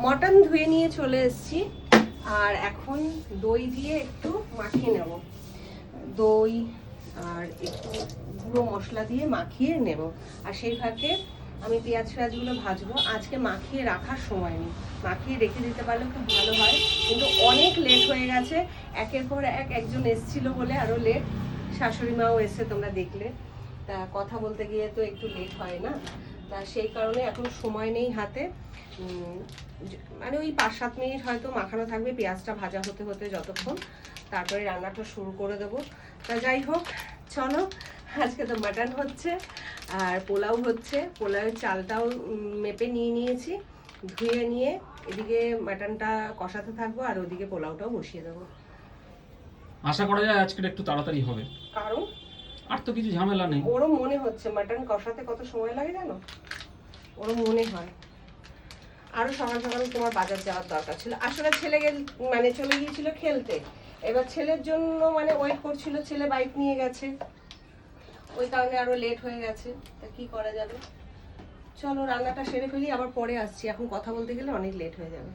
Mutton ধুয়ে নিয়ে চলে এসেছি, আর এখন দই দিয়ে একটু মাখিয়ে নেব। দই আর একটু গুঁড়ো মশলা দিয়ে মাখিয়ে নেব। আর সেই ফাঁকে আমি পেঁয়াজ ফেয়াজগুলো ভাজবো। আজকে মাখিয়ে রাখার সময় নেই, মাখিয়ে রেখে দিতে পারলে খুব ভালো হয়, কিন্তু অনেক লেট হয়ে গেছে। একের পর একজন এসছিল বলে আরও লেট। শাশুড়ি মাও এসে তোমরা দেখলে, তা কথা বলতে গিয়ে তো একটু লেট হয় না, তা সেই কারণে এখন সময় নেই হাতে। মানে ওই 5-7 মিনিট হয়তো মাখানো থাকবে, পেঁয়াজটা ভাজা হতে হতে যতক্ষণ, তারপরে রান্নাটা শুরু করে দেবো। তা যাই হোক, চলো। আজকে তো মাটন হচ্ছে আর পোলাও হচ্ছে। পোলাওয়ের চালটাও মেপে নিয়ে নিয়েছি, ধুয়ে নিয়ে এদিকে মাটনটা কষাতে থাকবো আর ওদিকে পোলাওটাও বসিয়ে দেবো। আশা করা যায় আজকে একটু তাড়াতাড়ি হবে, কারণ আর তো কিছু ঝামেলা নেই। ওরও মনে হচ্ছে মাটন কষাতে কত সময় লাগে জানো, ওরও মনে হয়। আরো সকাল সকাল তোমার বাজার যাওয়ার দরকার ছিল। আসলে ছেলে মানে চলে গিয়েছিল খেলতে, এবার ছেলের জন্য মানে ওয়েট করছিল, ছেলে বাইক নিয়ে গেছে, ওই কারণে আরো লেট হয়ে গেছে। তা কি করা যাবে, চলো রান্নাটা সেরে ফেলি, আবার পরে আসছি। এখন কথা বলতে গেলে অনেক লেট হয়ে যাবে।